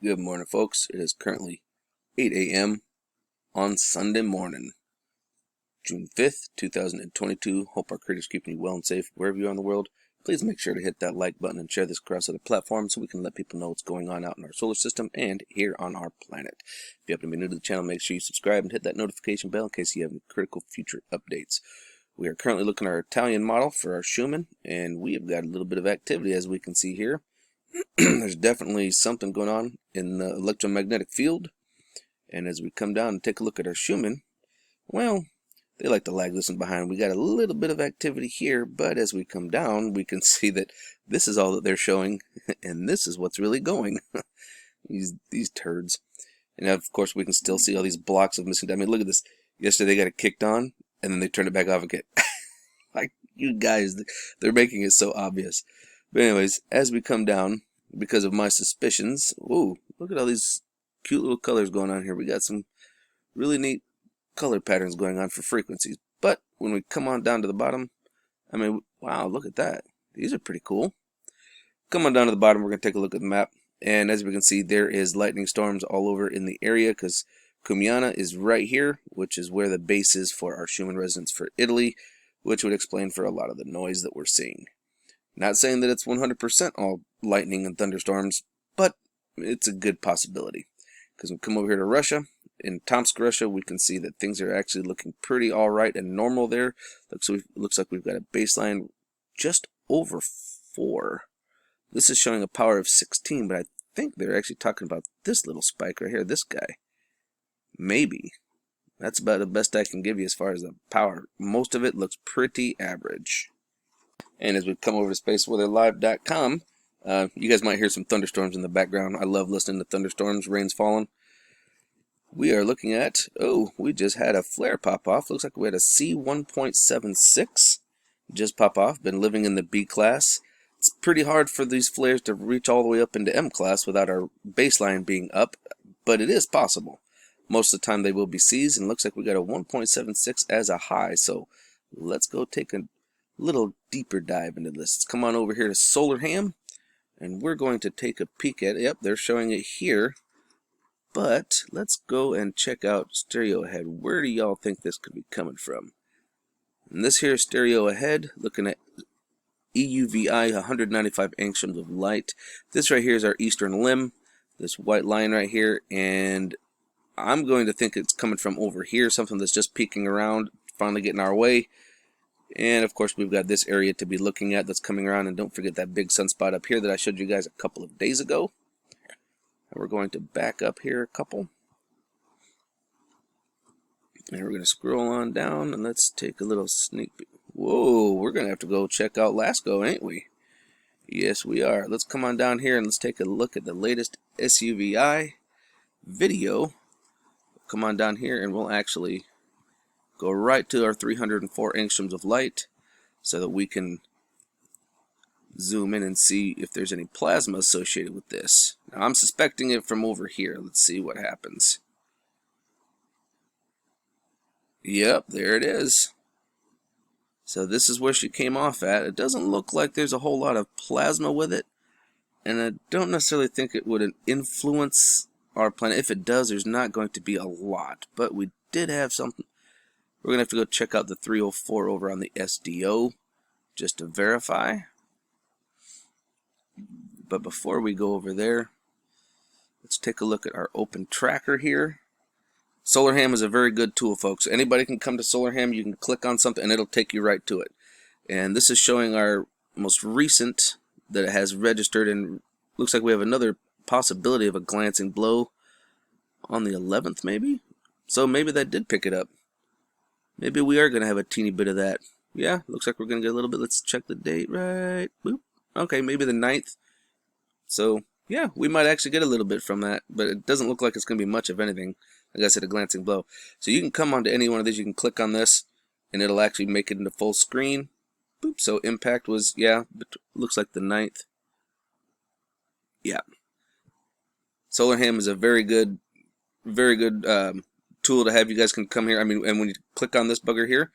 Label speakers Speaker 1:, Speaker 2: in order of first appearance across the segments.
Speaker 1: Good morning, folks. It is currently 8 a.m. on Sunday morning, June 5th, 2022. Hope our creators keeping you well and safe wherever you are in the world. Please make sure to hit that like button and share this across other platforms so we can let people know what's going on out in our solar system and here on our planet. If you happen to be new to the channel, make sure you subscribe and hit that notification bell in case you have any critical future updates. We are currently looking at our Italian model for our Schumann, and we have got a little bit of activity as we can see here. There's definitely something going on in the electromagnetic field, and as we come down and take a look at our Schumann, well, they like to lag this one behind. We got a little bit of activity here, but as we come down, we can see that this is all that they're showing, and this is what's really going. these turds. And of course, we can still see all these blocks of missing. I mean, look at this. Yesterday they got it kicked on, and then they turned it back off again. Like, you guys, they're making it so obvious. But anyways, as we come down, because of my suspicions, ooh, look at all these cute little colors going on here. We got some really neat color patterns going on for frequencies. But when we come on down to the bottom, I mean, wow, look at that. These are pretty cool. Come on down to the bottom, we're going to take a look at the map. And as we can see, there is lightning storms all over in the area because Cumiana is right here, which is where the base is for our Schumann resonance for Italy, which would explain for a lot of the noise that we're seeing. Not saying that it's 100% all lightning and thunderstorms, but it's a good possibility. Because when we come over here to Russia, in Tomsk, Russia, we can see that things are actually looking pretty alright and normal there. Looks like we've got a baseline just over 4. This is showing a power of 16, but I think they're actually talking about this little spike right here, this guy. Maybe. That's about the best I can give you as far as the power. Most of it looks pretty average. And as we come over to spaceweatherlive.com, you guys might hear some thunderstorms in the background. I love listening to thunderstorms, rain's falling. We are looking at, oh, we just had a flare pop off. Looks like we had a C1.76 just pop off. Been living in the B class. It's pretty hard for these flares to reach all the way up into M class without our baseline being up, but it is possible. Most of the time they will be C's, and looks like we got a 1.76 as a high. So let's go take a little deeper dive into this. Let's come on over here to Solarham, and we're going to take a peek at it. Yep, they're showing it here. But let's go and check out stereo ahead. Where do y'all think this could be coming from? And this here is stereo ahead, looking at EUVI 195 angstroms of light. This right here is our eastern limb, this white line right here, and I'm going to think it's coming from over here, something that's just peeking around, finally getting our way. And of course we've got this area to be looking at that's coming around, and don't forget that big sunspot up here that I showed you guys a couple of days ago. And we're going to back up here a couple. And we're going to scroll on down, and let's take a little sneak peek. Whoa, we're going to have to go check out Lascaux, ain't we? Yes, we are. Let's come on down here and let's take a look at the latest SUVI video. Come on down here and we'll actually go right to our 304 angstroms of light so that we can zoom in and see if there's any plasma associated with this. Now I'm suspecting it from over here. Let's see what happens. Yep, there it is. So this is where she came off at. It doesn't look like there's a whole lot of plasma with it, and I don't necessarily think it would influence our planet. If it does, there's not going to be a lot, but we did have something. We're going to have to go check out the 304 over on the SDO just to verify. But before we go over there, let's take a look at our open tracker here. Solarham is a very good tool, folks. Anybody can come to Solarham. You can click on something and it'll take you right to it. And this is showing our most recent that it has registered, and looks like we have another possibility of a glancing blow on the 11th maybe. So maybe that did pick it up. Maybe we are going to have a teeny bit of that. Yeah, looks like we're going to get a little bit. Let's check the date right. Boop. Okay, maybe the 9th. So, yeah, we might actually get a little bit from that, but it doesn't look like it's going to be much of anything. Like I said, a glancing blow. So you can come onto any one of these. You can click on this, and it'll actually make it into full screen. Boop. So impact was, yeah, looks like the 9th. Yeah. Solarham is a very good tool to have. You guys can come here. I mean, and when you click on this bugger here,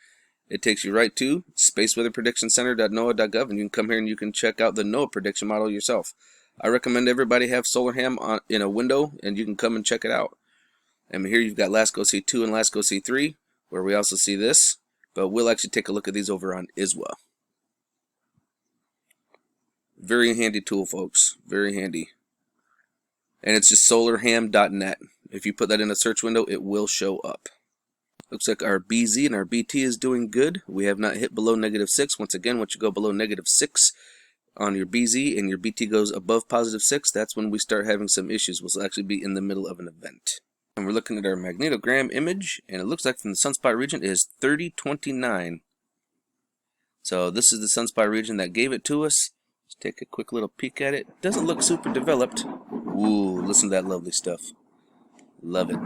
Speaker 1: it takes you right to spaceweatherpredictioncenter.noaa.gov, and you can come here and you can check out the NOAA prediction model yourself. I recommend everybody have solar ham in a window, and you can come and check it out. And here you've got LASCO C2 and LASCO C3, where we also see this, but we'll actually take a look at these over on ISWA. Very handy tool, folks. Very handy. And it's just solarham.net. If you put that in a search window, it will show up. Looks like our BZ and our BT is doing good. We have not hit below -6. Once again, once you go below -6 on your BZ and your BT goes above +6, that's when we start having some issues. We'll actually be in the middle of an event. And we're looking at our magnetogram image, and it looks like from the sunspot region is 3029. So this is the sunspot region that gave it to us. Let's take a quick little peek at it. Doesn't look super developed. Ooh, listen to that lovely stuff. Love it.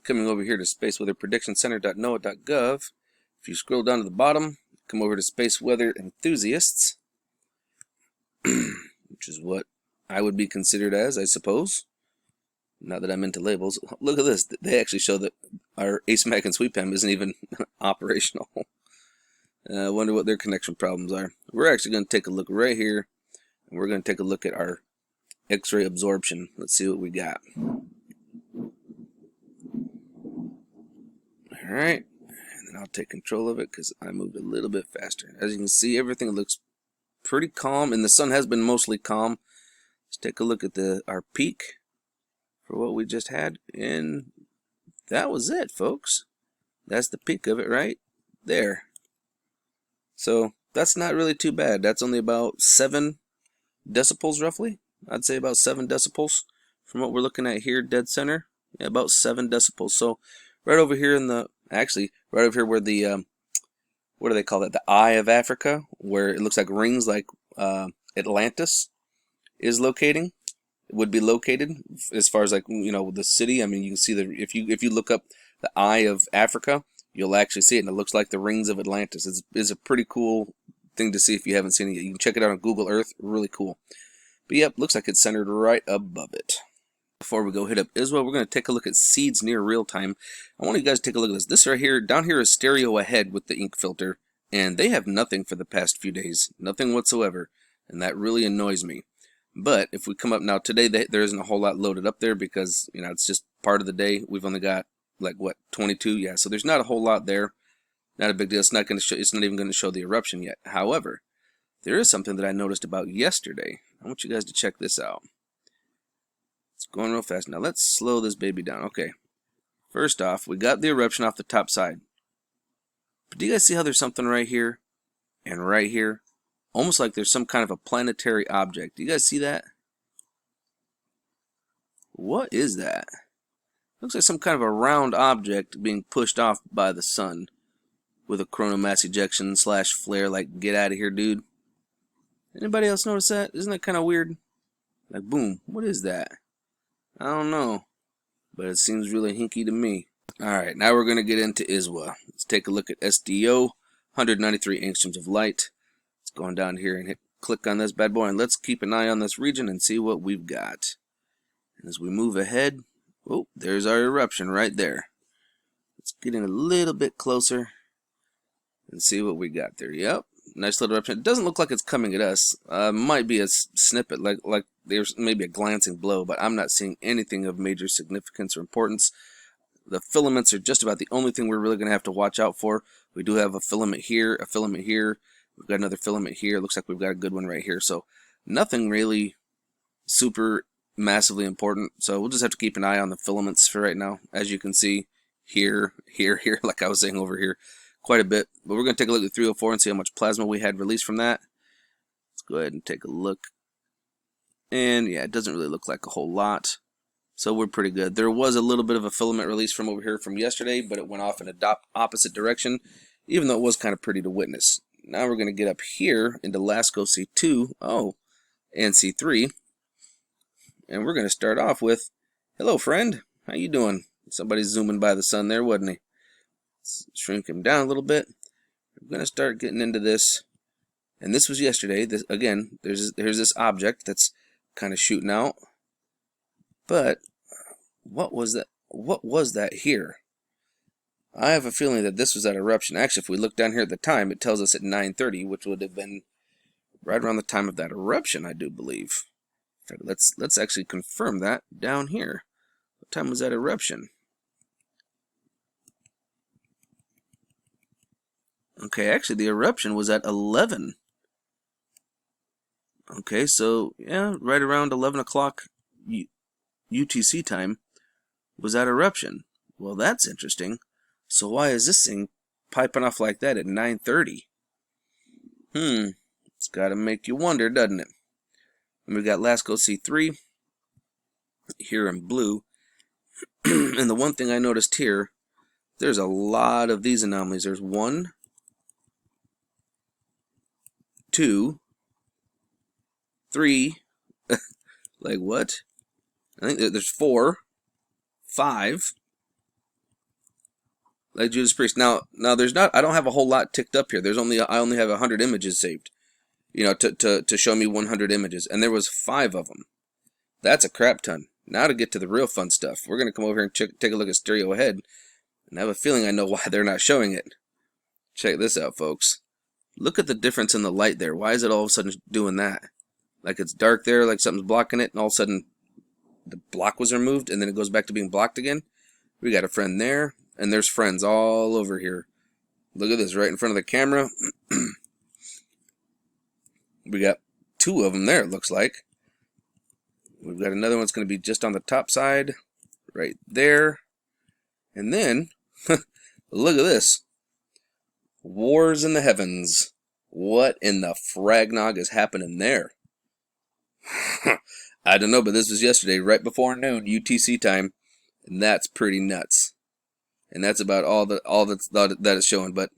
Speaker 1: Coming over here to spaceweatherpredictioncenter.noaa.gov. If you scroll down to the bottom, come over to Space Weather Enthusiasts, which is what I would be considered as, I suppose. Not that I'm into labels. Look at this. They actually show that our ASMAC and SweepM isn't even operational. I wonder what their connection problems are. We're actually going to take a look right here, and we're going to take a look at our X-ray absorption. Let's see what we got. Alright, and then I'll take control of it because I moved a little bit faster. As you can see, everything looks pretty calm, and the sun has been mostly calm. Let's take a look at our peak for what we just had, and that was it, folks. That's the peak of it right there. So that's not really too bad. That's only about 7 decibels roughly. I'd say about 7 decibels from what we're looking at here, dead center. Yeah, about 7 decibels. So right over here in the, actually, right over here where the, what do they call that? The Eye of Africa, where it looks like rings like Atlantis is locating. It would be located as far as like, you know, the city. I mean, you can see that if you look up the Eye of Africa, you'll actually see it, and it looks like the rings of Atlantis. It's a pretty cool thing to see if you haven't seen it yet. You can check it out on Google Earth. Really cool. But yep, looks like it's centered right above it. Before we go hit up ISWA, we're going to take a look at seeds near real time. I want you guys to take a look at this. This right here, down here is stereo ahead with the ink filter, and they have nothing for the past few days. Nothing whatsoever, and that really annoys me. But if we come up now today, there isn't a whole lot loaded up there because, you know, it's just part of the day. We've only got like what, 22? Yeah, so there's not a whole lot there. Not a big deal. It's not going to show. It's not even going to show the eruption yet. However, there is something that I noticed about yesterday. I want you guys to check this out. It's going real fast. Now let's slow this baby down. Okay. First off, we got the eruption off the top side. But do you guys see how there's something right here and right here? Almost like there's some kind of a planetary object. Do you guys see that? What is that? Looks like some kind of a round object being pushed off by the sun with a coronal mass ejection / flare, like, get out of here, dude. Anybody else notice that? Isn't that kind of weird? Like, boom. What is that? I don't know, but it seems really hinky to me. Alright, now we're going to get into ISWA. Let's take a look at SDO, 193 angstroms of light. Let's go on down here and click on this bad boy, and let's keep an eye on this region and see what we've got. And as we move ahead, oh, there's our eruption right there. Let's get in a little bit closer and see what we got there. Yep, nice little eruption. It doesn't look like it's coming at us. Might be a snippet, like there's maybe a glancing blow, but I'm not seeing anything of major significance or importance. The filaments are just about the only thing we're really going to have to watch out for. We do have a filament here, a filament here. We've got another filament here. Looks like we've got a good one right here. So nothing really super massively important. So we'll just have to keep an eye on the filaments for right now. As you can see here, like I was saying over here, quite a bit. But we're going to take a look at 304 and see how much plasma we had released from that. Let's go ahead and take a look. And yeah, it doesn't really look like a whole lot. So we're pretty good. There was a little bit of a filament release from over here from yesterday, but it went off in a opposite direction, even though it was kind of pretty to witness. Now we're going to get up here into LASCO C2, and C3. And we're going to start off with, hello friend, how you doing? Somebody's zooming by the sun there, wasn't he? Let's shrink him down a little bit. We're going to start getting into this. And this was yesterday. This, again, there's this object that's kind of shooting out. But what was that? What was that here? I have a feeling that this was that eruption. Actually, if we look down here at the time, it tells us at 9:30, which would have been right around the time of that eruption, I do believe. In fact, let's actually confirm that down here. What time was that eruption? Okay, actually the eruption was at 11. Okay, so yeah, right around 11 o'clock UTC time was that eruption. Well, that's interesting. So why is this thing piping off like that at 9:30? It's got to make you wonder, doesn't it? And we got Lasco C3 here in blue. And the one thing I noticed here, there's a lot of these anomalies. There's 1, 2, 3. Like what? I think there's 4, 5. Like Judas Priest. Now there's not. I don't have a whole lot ticked up here. I only have 100 images saved. You know, to show me 100 images, and there was 5 of them. That's a crap ton. Now to get to the real fun stuff, we're gonna come over here and take a look at Stereo Ahead, and I have a feeling I know why they're not showing it. Check this out, folks. Look at the difference in the light there. Why is it all of a sudden doing that? Like it's dark there, like something's blocking it, and all of a sudden the block was removed, and then it goes back to being blocked again. We got a friend there. And there's friends all over here. Look at this, right in front of the camera. We got 2 of them there, it looks like. We've got another one's going to be just on the top side, right there. And then, look at this. Wars in the heavens. What in the fragnog is happening there? I don't know, but this was yesterday, right before noon, UTC time. And that's pretty nuts. And that's about all that is showing. But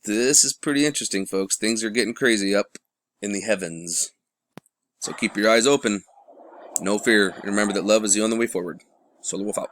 Speaker 1: this is pretty interesting, folks. Things are getting crazy up in the heavens. So keep your eyes open. No fear. And remember that love is the only way forward. Solo Wolf out.